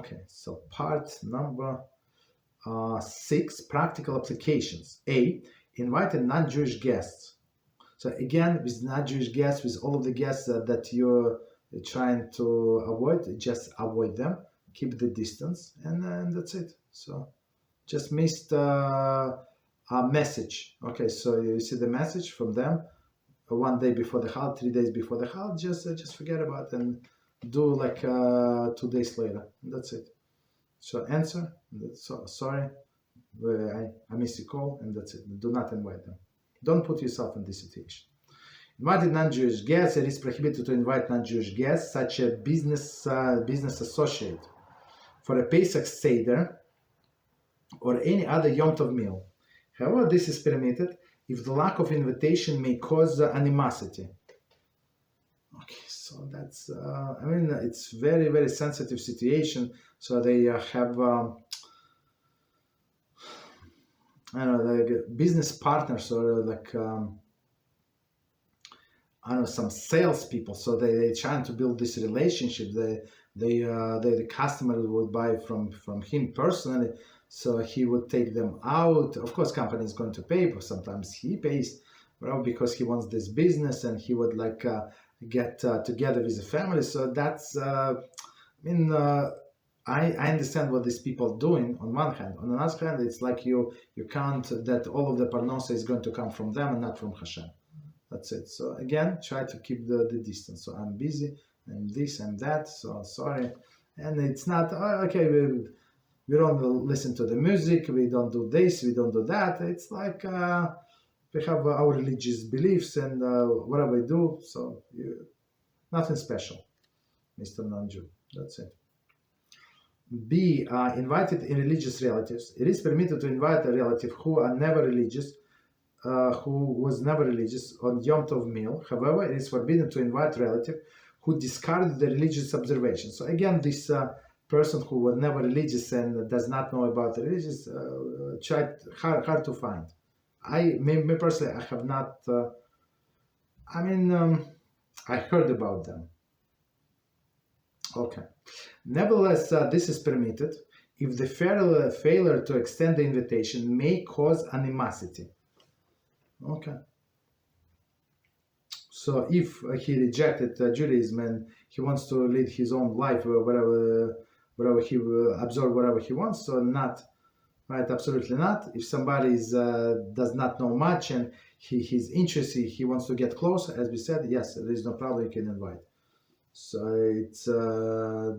Okay, so part number 6, practical applications. A, invite non-Jewish guests. So again, with non-Jewish guests, with all of the guests that you're trying to avoid, just avoid them, keep the distance, and that's it. So just missed a message. Okay, so you see the message from them 1 day before the holiday, 3 days before the holiday, just forget about it and do like 2 days later. And that's it. So answer, so, sorry, I missed your call, and that's it. Do not invite them. Don't put yourself in this situation. Invited non-Jewish guests. It is prohibited to invite non-Jewish guests, such a business associate, for a Pesach Seder or any other Yom Tov meal. However, this is permitted if the lack of invitation may cause animosity. Okay, so that's, I mean, it's very, very sensitive situation. So they have, I don't know, like business partners or like, I don't know, some salespeople. So they trying to build this relationship. The customer would buy from him personally. So he would take them out. Of course, company is going to pay, but sometimes he pays, well, because he wants this business, and he would like get together with the family. So that's, I mean, I understand what these people are doing on one hand. On another hand, it's like you count that all of the parnosa is going to come from them and not from Hashem. That's it. So again, try to keep the distance. So I'm busy, I'm this, I'm that, so sorry. And it's not, okay, we don't listen to the music, we don't do this, we don't do that. It's like we have our religious beliefs and whatever we do, so nothing special, Mr. Non-Jew. That's it. B, invited religious relatives. It is permitted to invite a relative who are never religious, who was never religious on Yom Tov meal. However, it is forbidden to invite relative who discarded the religious observation. So again, this person who was never religious and does not know about the religious, hard to find. Me personally, I have not, I heard about them. Okay. Nevertheless, this is permitted if the failure to extend the invitation may cause animosity. Okay. So if he rejected Judaism and he wants to lead his own life, whatever he absorb whatever he wants, so not, right? Absolutely not. If somebody does not know much and he's interested, he wants to get close, as we said, yes, there is no problem, you can invite. So it's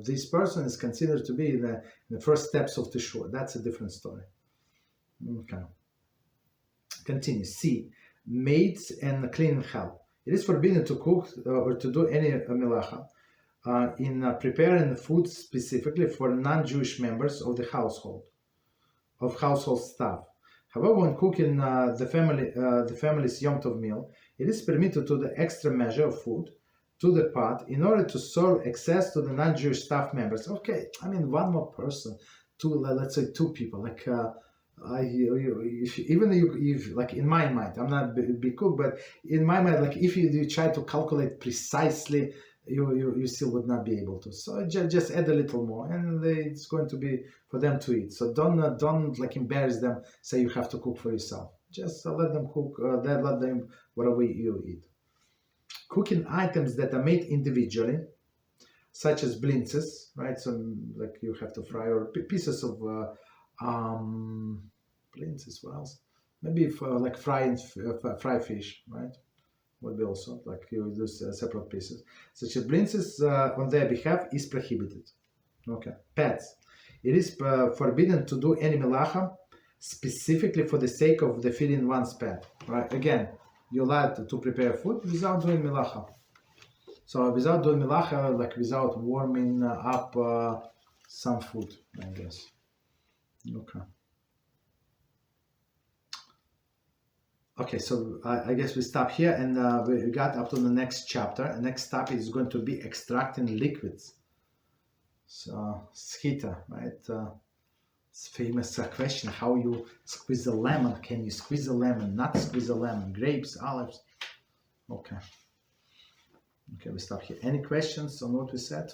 this person is considered to be in the first steps of the Shiur. That's a different story. Okay. Continue. C, maids and cleaning help. It is forbidden to cook or to do any Melachah in preparing food specifically for non-Jewish members of the household staff. However, when cooking the family's Yom Tov meal, it is permitted to the extra measure of food to the pot in order to serve excess to the non-Jewish staff members. Okay, I mean, one more person, let's say 2 people, like if like in my mind, I'm not a big cook, but in my mind, like if you try to calculate precisely, you still would not be able to. So just add a little more, and it's going to be for them to eat. So don't like embarrass them. Say you have to cook for yourself. Just let them cook. Let them whatever you eat. Cooking items that are made individually, such as blintzes, right? So like you have to fry, or pieces of blintzes. What else? Maybe for like fry fish, right? Would be also like you do separate pieces. Such as blintzes on their behalf is prohibited. Okay. Pets. It is forbidden to do any melacha specifically for the sake of the feeding one's pet. Right? Again, you're allowed to prepare food without doing melacha. So without doing melacha, like without warming up some food, I guess. Okay. Okay, so I guess we stop here, and we got up to the next chapter. The next topic is going to be extracting liquids. So, schita, right? It's famous question, how you squeeze a lemon. Can you squeeze a lemon, not squeeze a lemon? Grapes, olives. Okay. Okay, we stop here. Any questions on what we said?